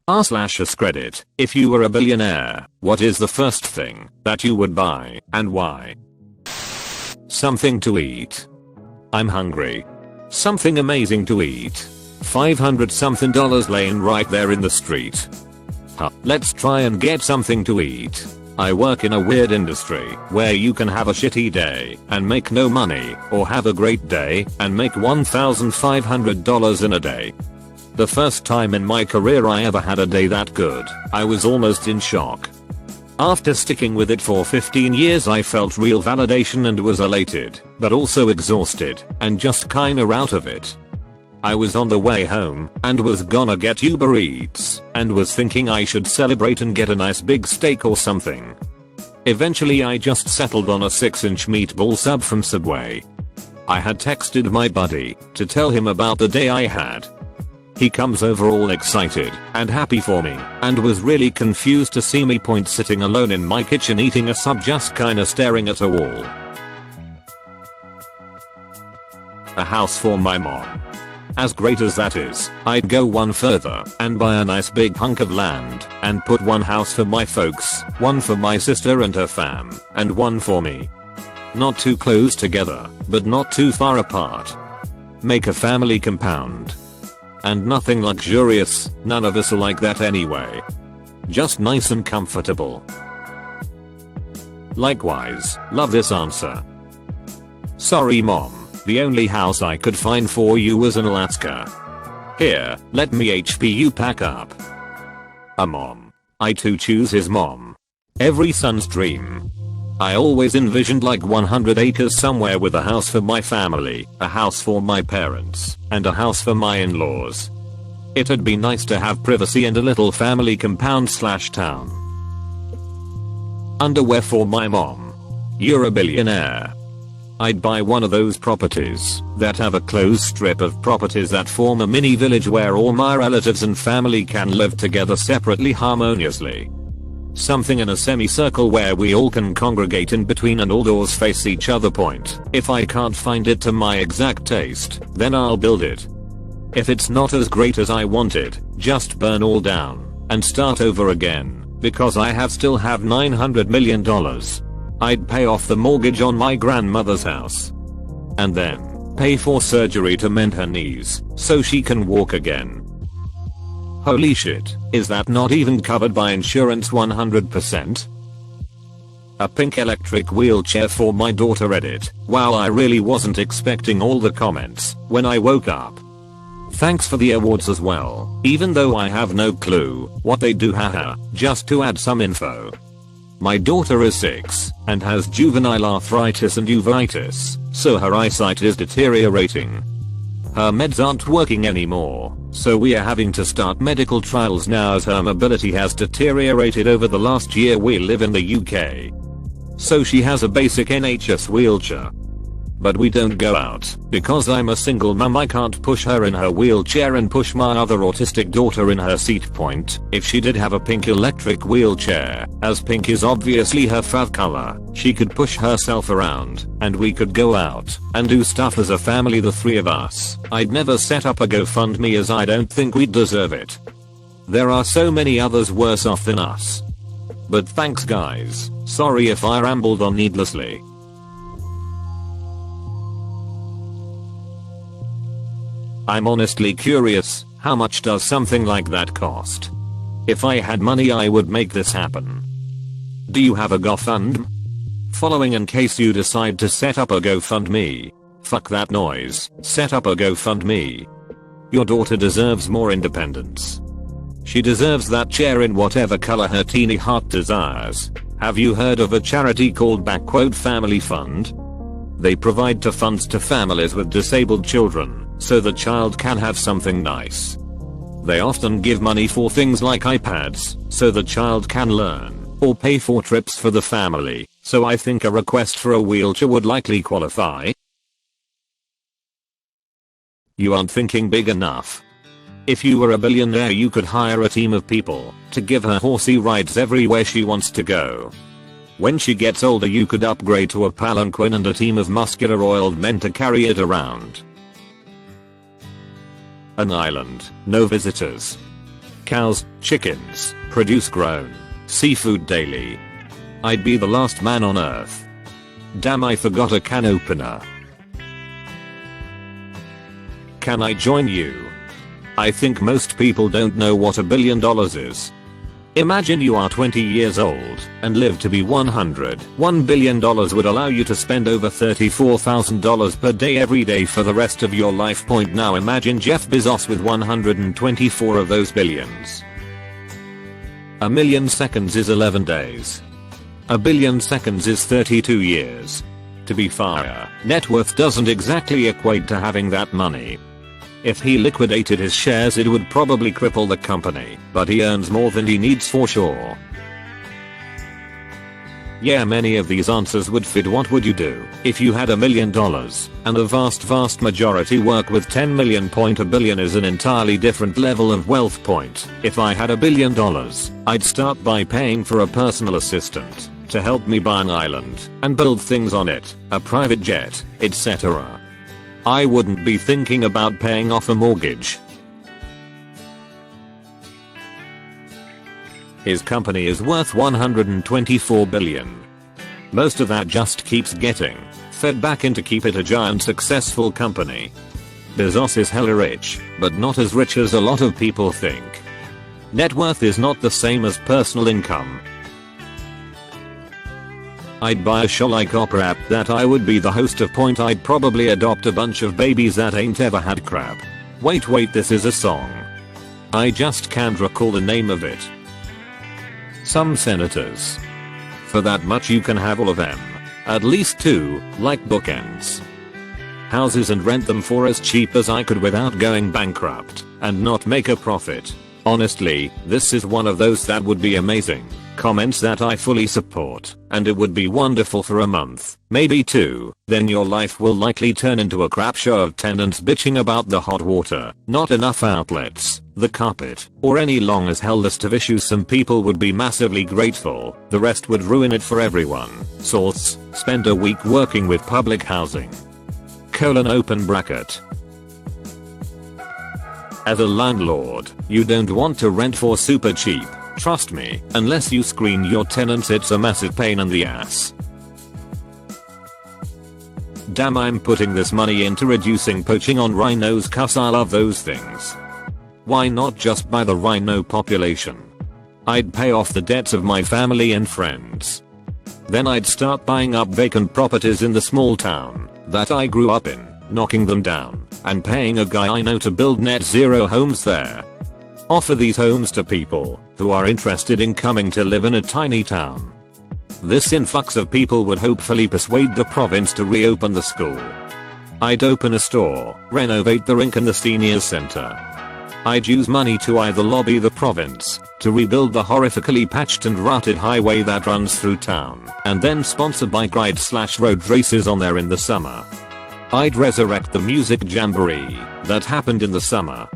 r/AskReddit, if you were a billionaire, what is the first thing that you would buy and why? Something to eat. I'm hungry. Something amazing to eat. $500 something laying right there in the street. Let's try and get something to eat. I work in a weird industry where you can have a shitty day and make no money, or have a great day and make $1,500 in a day. The first time in my career I ever had a day that good, I was almost in shock. After sticking with it for 15 years I felt real validation and was elated, but also exhausted and just kinda out of it. I was on the way home and was gonna get Uber Eats and was thinking I should celebrate and get a nice big steak or something. Eventually I just settled on a 6-inch meatball sub from Subway. I had texted my buddy to tell him about the day I had. He comes over all excited and happy for me and was really confused to see me sitting alone in my kitchen eating a sub, just kinda staring at a wall. A house for my mom. As great as that is, I'd go one further and buy a nice big hunk of land and put one house for my folks, one for my sister and her fam, and one for me. Not too close together, but not too far apart. Make a family compound. And nothing luxurious, none of us are like that anyway. Just nice and comfortable. Likewise, love this answer. Sorry mom, the only house I could find for you was in Alaska. Here, let me you pack up. A mom. I too choose his mom. Every son's dream. I always envisioned like 100 acres somewhere with a house for my family, a house for my parents, and a house for my in-laws. It'd be nice to have privacy and a little family compound / town. Underwear for my mom. You're a billionaire. I'd buy one of those properties that have a closed strip of properties that form a mini village where all my relatives and family can live together separately harmoniously. Something in a semicircle where we all can congregate in between and all doors face each other. If I can't find it to my exact taste, then I'll build it. If it's not as great as I wanted, just burn all down and start over again, because I still have $900 million. I'd pay off the mortgage on my grandmother's house. And then pay for surgery to mend her knees so she can walk again. Holy shit, is that not even covered by insurance 100%? A pink electric wheelchair for my daughter Reddit. Wow, I really wasn't expecting all the comments when I woke up. Thanks for the awards as well, even though I have no clue what they do, haha. Just to add some info. My daughter is 6 and has juvenile arthritis and uveitis, so her eyesight is deteriorating. Her meds aren't working anymore, so we are having to start medical trials now as her mobility has deteriorated over the last year. We live in the UK. So she has a basic NHS wheelchair. But we don't go out, because I'm a single mum. I can't push her in her wheelchair and push my other autistic daughter in her seat. If she did have a pink electric wheelchair, as pink is obviously her fav color, she could push herself around, and we could go out and do stuff as a family, the three of us. I'd never set up a GoFundMe as I don't think we'd deserve it. There are so many others worse off than us. But thanks guys, sorry if I rambled on needlessly. I'm honestly curious, how much does something like that cost? If I had money I would make this happen. Do you have a GoFundMe? Following in case you decide to set up a GoFundMe. Fuck that noise, set up a GoFundMe. Your daughter deserves more independence. She deserves that chair in whatever color her teeny heart desires. Have you heard of a charity called _Family Fund? They provide funds to families with disabled children, so the child can have something nice. They often give money for things like iPads, so the child can learn, or pay for trips for the family, so I think a request for a wheelchair would likely qualify. You aren't thinking big enough. If you were a billionaire you could hire a team of people to give her horsey rides everywhere she wants to go. When she gets older you could upgrade to a palanquin and a team of muscular oiled men to carry it around. An island, no visitors. Cows, chickens, produce grown seafood daily. I'd be the last man on earth. Damn, I forgot a can opener. Can I join you? I think most people don't know what $1 billion is. Imagine you are 20 years old and live to be 100. $1 billion would allow you to spend over $34,000 per day every day for the rest of your life. Now imagine Jeff Bezos with 124 of those billions. A million seconds is 11 days. A billion seconds is 32 years. To be fair, net worth doesn't exactly equate to having that money. If he liquidated his shares, it would probably cripple the company, but he earns more than he needs for sure. Yeah, many of these answers would fit. What would you do if you had $1 million and the vast majority work with 10 million? $1 billion is an entirely different level of wealth. If I had $1 billion, I'd start by paying for a personal assistant to help me buy an island and build things on it, a private jet, etc. I wouldn't be thinking about paying off a mortgage. His company is worth $124 billion. Most of that just keeps getting fed back in to keep it a giant successful company. Bezos is hella rich, but not as rich as a lot of people think. Net worth is not the same as personal income. I'd buy a show like Opera app that I would be the host of. I'd probably adopt a bunch of babies that ain't ever had crap. Wait, this is a song. I just can't recall the name of it. Some senators. For that much you can have all of them. At least 2, like bookends. Houses and rent them for as cheap as I could without going bankrupt and not make a profit. Honestly, this is one of those that would be amazing. Comments that I fully support, and it would be wonderful for a month, maybe 2, then your life will likely turn into a crap show of tenants bitching about the hot water, not enough outlets, the carpet, or any long as hell list of issues. Some people would be massively grateful, the rest would ruin it for everyone. Source, spend a week working with public housing. Open bracket. As a landlord, you don't want to rent for super cheap. Trust me, unless you screen your tenants, it's a massive pain in the ass. Damn, I'm putting this money into reducing poaching on rhinos, cuz I love those things. Why not just buy the rhino population? I'd pay off the debts of my family and friends. Then I'd start buying up vacant properties in the small town that I grew up in, knocking them down, and paying a guy I know to build net zero homes there. Offer these homes to people who are interested in coming to live in a tiny town. This influx of people would hopefully persuade the province to reopen the school. I'd open a store, renovate the rink and the senior center. I'd use money to either lobby the province to rebuild the horrifically patched and rutted highway that runs through town, and then sponsor bike ride/road races on there in the summer. I'd resurrect the music jamboree that happened in the summer.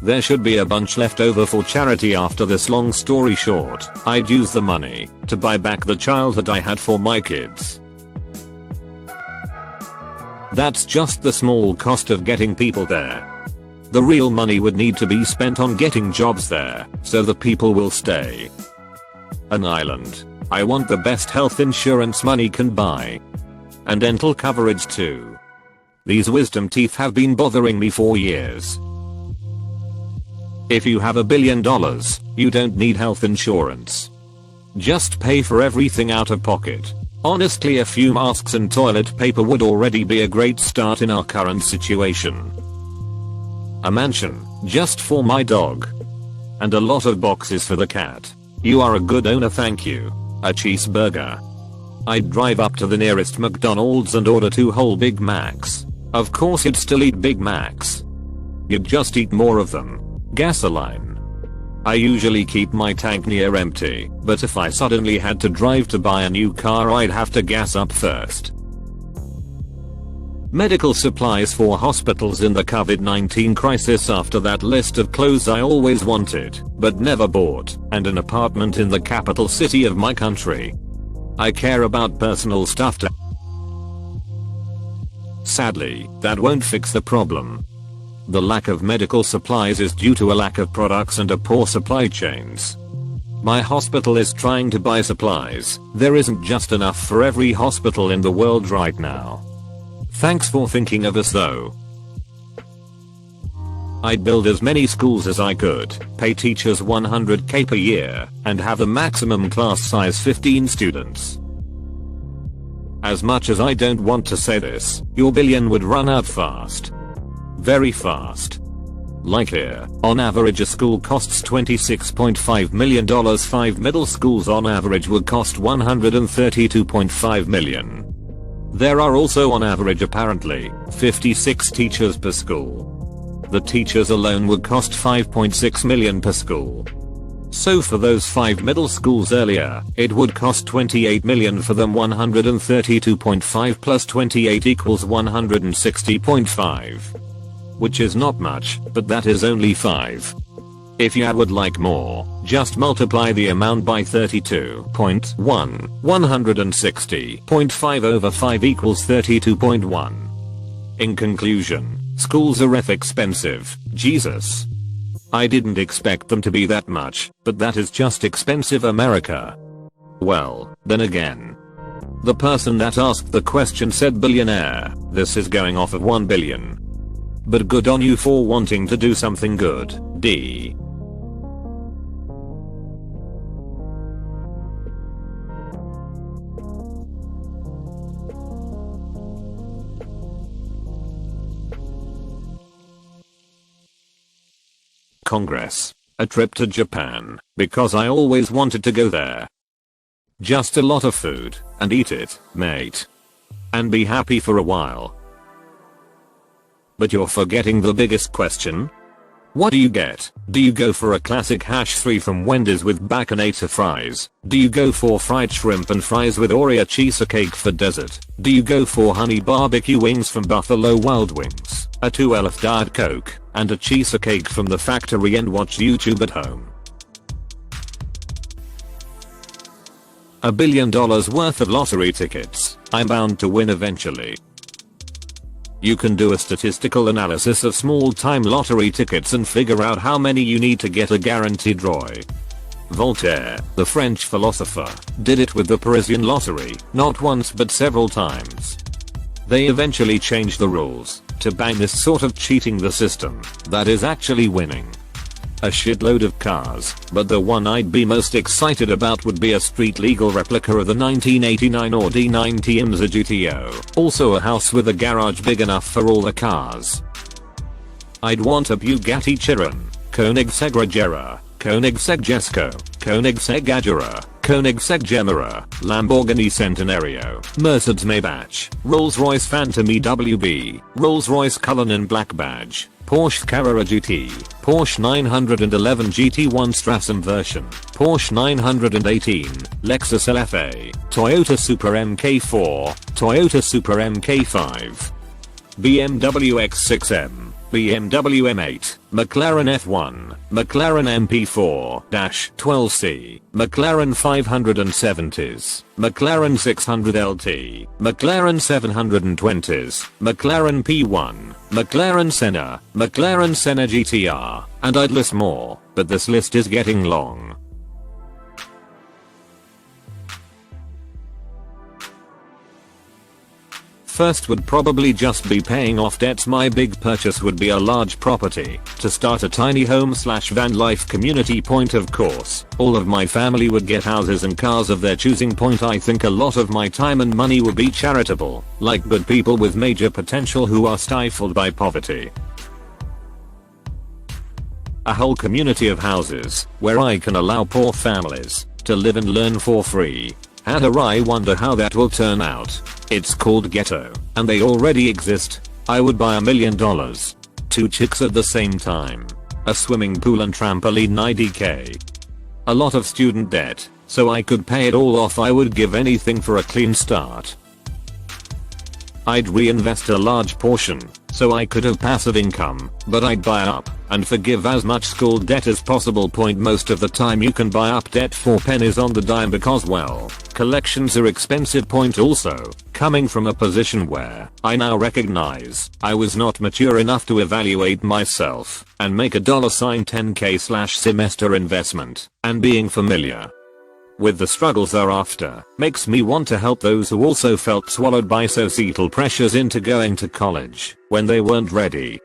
There should be a bunch left over for charity. After this long story short, I'd use the money to buy back the childhood I had for my kids. That's just the small cost of getting people there. The real money would need to be spent on getting jobs there, so the people will stay. An island. I want the best health insurance money can buy. And dental coverage too. These wisdom teeth have been bothering me for years. If you have $1 billion, you don't need health insurance. Just pay for everything out of pocket. Honestly, a few masks and toilet paper would already be a great start in our current situation. A mansion, just for my dog. And a lot of boxes for the cat. You are a good owner, thank you. A cheeseburger. I'd drive up to the nearest McDonald's and order 2 whole Big Macs. Of course you'd still eat Big Macs. You'd just eat more of them. Gasoline. I usually keep my tank near empty, but if I suddenly had to drive to buy a new car, I'd have to gas up first. Medical supplies for hospitals in the COVID-19 crisis. After that, list of clothes I always wanted, but never bought, and an apartment in the capital city of my country. I care about personal stuff too. Sadly, that won't fix the problem. The lack of medical supplies is due to a lack of products and a poor supply chains. My hospital is trying to buy supplies. There isn't just enough for every hospital in the world right now. Thanks for thinking of us though. I'd build as many schools as I could, pay teachers $100k per year, and have the maximum class size 15 students. As much as I don't want to say this, your billion would run out fast. Very fast. Like here, on average a school costs $26.5 million. 5 middle schools on average would cost $132.5 million. There are also on average apparently 56 teachers per school. The teachers alone would cost $5.6 million per school. So for those 5 middle schools earlier, it would cost $28 million for them. 132.5 plus 28 equals 160.5. Which is not much, but that is only 5. If you would like more, just multiply the amount by 32.1. 160.5 over 5 equals 32.1. In conclusion, schools are expensive, Jesus. I didn't expect them to be that much, but that is just expensive America. Well, then again. The person that asked the question said billionaire. This is going off of 1 billion. But good on you for wanting to do something good, D. Congress. A trip to Japan, because I always wanted to go there. Just a lot of food, and eat it, mate. And be happy for a while. But you're forgetting the biggest question. What do you get? Do you go for a classic hash 3 from Wendy's with baconator fries? Do you go for fried shrimp and fries with Oreo cheesecake for dessert? Do you go for honey barbecue wings from Buffalo Wild Wings, a 2LF Diet Coke, and a cheesecake from the factory and watch YouTube at home? $1 billion worth of lottery tickets. I'm bound to win eventually. You can do a statistical analysis of small-time lottery tickets and figure out how many you need to get a guaranteed ROI. Voltaire, the French philosopher, did it with the Parisian lottery, not once but several times. They eventually changed the rules to ban this sort of cheating the system that is actually winning. A shitload of cars, but the one I'd be most excited about would be a street legal replica of the 1989 Audi 90 IMSA GTO, also a house with a garage big enough for all the cars. I'd want a Bugatti Chiron, Koenigsegg Regera, Koenigsegg Jesko, Koenigsegg Agera, Koenigsegg Gemera, Lamborghini Centenario, Mercedes Maybach, Rolls-Royce Phantom EWB, Rolls-Royce Cullinan Black Badge, Porsche Carrera GT, Porsche 911 GT1 Stratum version, Porsche 918, Lexus LFA, Toyota Supra MK4, Toyota Supra MK5, BMW X6M, BMW M8, McLaren F1, McLaren MP4-12C, McLaren 570s, McLaren 600LT, McLaren 720s, McLaren P1, McLaren Senna, McLaren Senna GTR, and I'd list more, but this list is getting long. First would probably just be paying off debts. My big purchase would be a large property to start a tiny home/van life community. Point of course, all of my family would get houses and cars of their choosing. Point I think a lot of my time and money would be charitable, like good people with major potential who are stifled by poverty. A whole community of houses where I can allow poor families to live and learn for free. I wonder how that will turn out. It's called ghetto, and they already exist. I would buy $1 million. 2 chicks at the same time. A swimming pool and trampoline. IDK. A lot of student debt, so I could pay it all off. I would give anything for a clean start. I'd reinvest a large portion, so I could have passive income, but I'd buy up and forgive as much school debt as possible. Most of the time you can buy up debt for pennies on the dime because, well, collections are expensive. Also, coming from a position where I now recognize I was not mature enough to evaluate myself and make a $10k/semester investment, and being familiar with the struggles thereafter makes me want to help those who also felt swallowed by societal pressures into going to college when they weren't ready.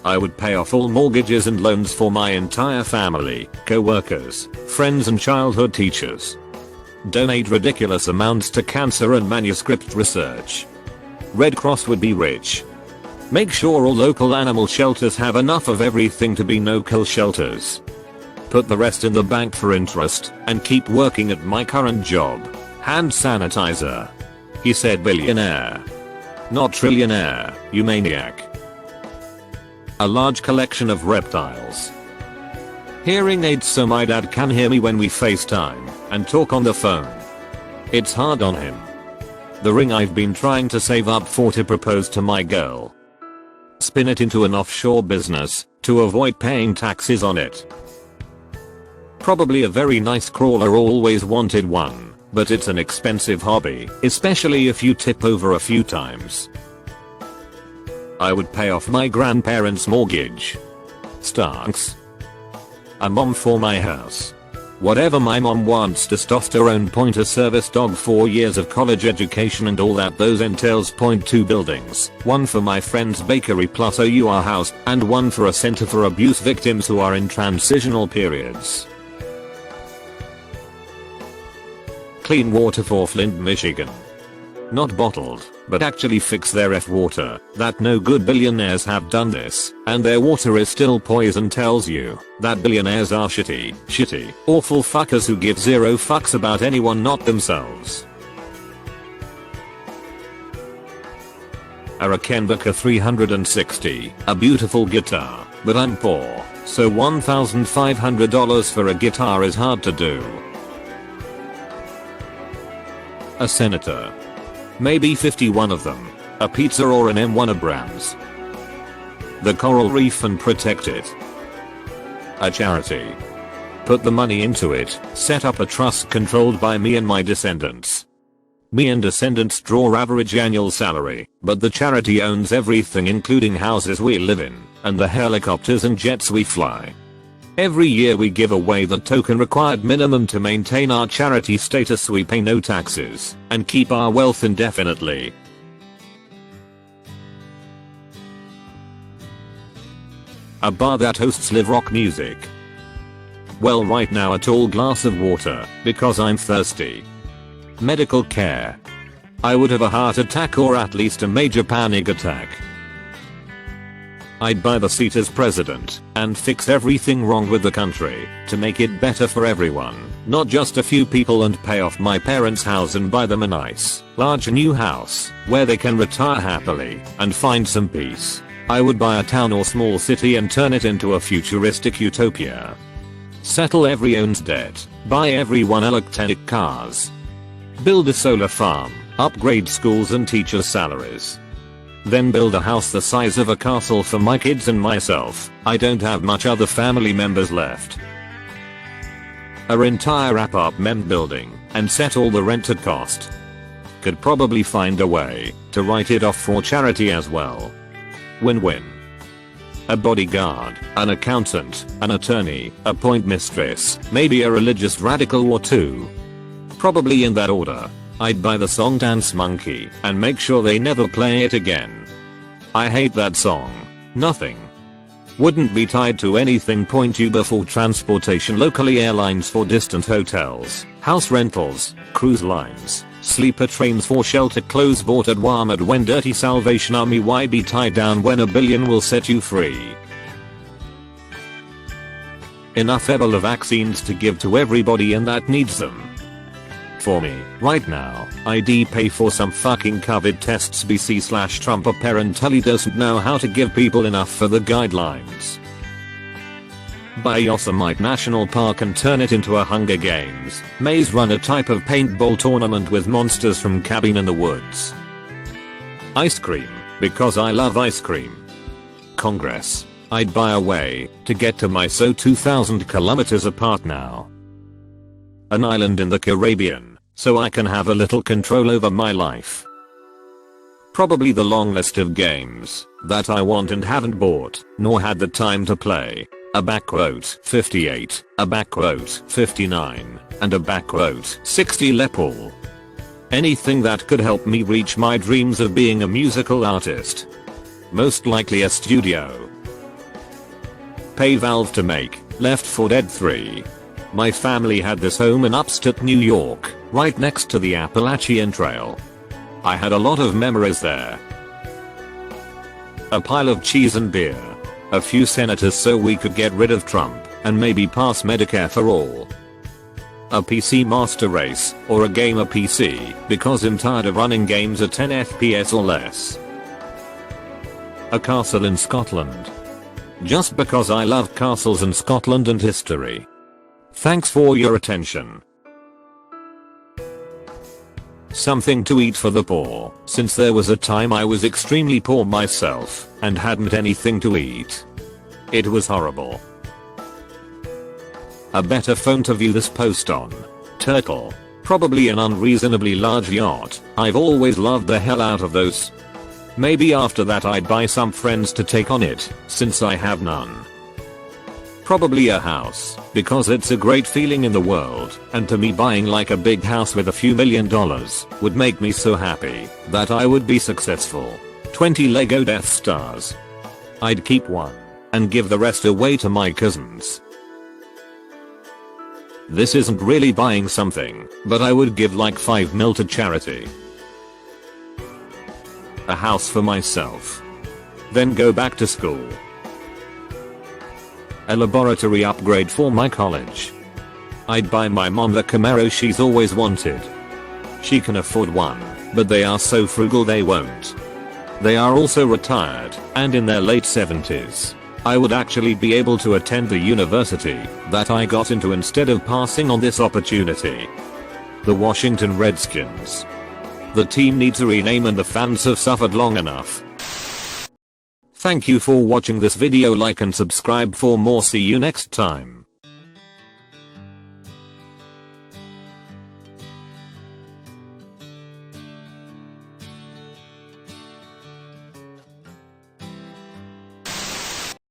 I would pay off all mortgages and loans for my entire family, co-workers, friends and childhood teachers. Donate ridiculous amounts to cancer and manuscript research. Red Cross would be rich. Make sure all local animal shelters have enough of everything to be no-kill shelters. Put the rest in the bank for interest and keep working at my current job. Hand sanitizer. He said billionaire. Not trillionaire, you maniac. A large collection of reptiles. Hearing aids so my dad can hear me when we FaceTime and talk on the phone. It's hard on him. The ring I've been trying to save up for to propose to my girl. Spin it into an offshore business to avoid paying taxes on it. Probably a very nice crawler, always wanted one, but it's an expensive hobby, especially if you tip over a few times. I would pay off my grandparents' mortgage. Stocks. A mom for my house. Whatever my mom wants, testosterone, pointer, service dog, 4 years of college education and all that those entails. 2 buildings, one for my friend's bakery plus OUR house, and one for a center for abuse victims who are in transitional periods. Clean water for Flint, Michigan. Not bottled, but actually fix their water. That no good billionaires have done this, and their water is still poison. Tells you that billionaires are shitty, awful fuckers who give zero fucks about anyone not themselves. A Rickenbacker 360, a beautiful guitar, but I'm poor, so $1,500 for a guitar is hard to do. A senator. Maybe 51 of them. A pizza or an M1 Abrams. The coral reef and protect it. A charity. Put the money into it, set up a trust controlled by me and my descendants. Me and descendants draw average annual salary, but the charity owns everything including houses we live in, and the helicopters and jets we fly. Every year we give away the token required minimum to maintain our charity status. We pay no taxes and keep our wealth indefinitely. A bar that hosts live rock music. Well, right now a tall glass of water because I'm thirsty. Medical care. I would have a heart attack or at least a major panic attack. I'd buy the seat as president and fix everything wrong with the country to make it better for everyone, not just a few people, and pay off my parents' house and buy them a nice, large new house where they can retire happily and find some peace. I would buy a town or small city and turn it into a futuristic utopia. Settle everyone's debt, buy everyone electric cars. Build a solar farm, upgrade schools and teachers' salaries. Then build a house the size of a castle for my kids and myself. I don't have much other family members left. Our entire apartment building and set all the rent at cost. Could probably find a way to write it off for charity as well. Win-win. A bodyguard, an accountant, an attorney, a point mistress, maybe a religious radical or two. Probably in that order. I'd buy the song Dance Monkey and make sure they never play it again. I hate that song. Nothing. Wouldn't be tied to anything. Uber for transportation, locally airlines for distant hotels, house rentals, cruise lines, sleeper trains for shelter, clothes bought at Walmart when dirty. Salvation Army. Why be tied down when $1 billion will set you free? Enough Ebola vaccines to give to everybody and that needs them. For me, right now, I'd pay for some fucking COVID tests. BC/Trump apparently doesn't know how to give people enough for the guidelines. Buy Yosemite National Park and turn it into a Hunger Games maze runner type of paintball tournament with monsters from Cabin in the Woods. Ice cream, because I love ice cream. Congress, I'd buy a way to get to my 2,000 kilometers apart now. An island in the Caribbean, so I can have a little control over my life. Probably the long list of games that I want and haven't bought, nor had the time to play. A backquote 58, a backquote 59, and a backquote 60 Lepal. Anything that could help me reach my dreams of being a musical artist. Most likely a studio. Pay Valve to make Left 4 Dead 3. My family had this home in upstate New York, right next to the Appalachian Trail. I had a lot of memories there. A pile of cheese and beer. A few senators so we could get rid of Trump, and maybe pass Medicare for all. A PC master race, or a gamer PC, because I'm tired of running games at 10 FPS or less. A castle in Scotland. Just because I love castles in Scotland and history. Thanks for your attention. Something to eat for the poor, since there was a time I was extremely poor myself, and hadn't anything to eat. It was horrible. A better phone to view this post on. Turtle. Probably an unreasonably large yacht. I've always loved the hell out of those. Maybe after that I'd buy some friends to take on it, since I have none. Probably a house, because it's a great feeling in the world, and to me buying like a big house with a few $1,000,000 would make me so happy that I would be successful. 20 Lego Death Stars. I'd keep one, and give the rest away to my cousins. This isn't really buying something, but I would give like 5 mil to charity. A house for myself. Then go back to school. A laboratory upgrade for my college. I'd buy my mom the Camaro she's always wanted. She can afford one, but they are so frugal they won't. They are also retired, and in their late 70s. I would actually be able to attend the university that I got into instead of passing on this opportunity. The Washington Redskins. The team needs a rename and the fans have suffered long enough. Thank you for watching this video. Like and subscribe for more. See you next time.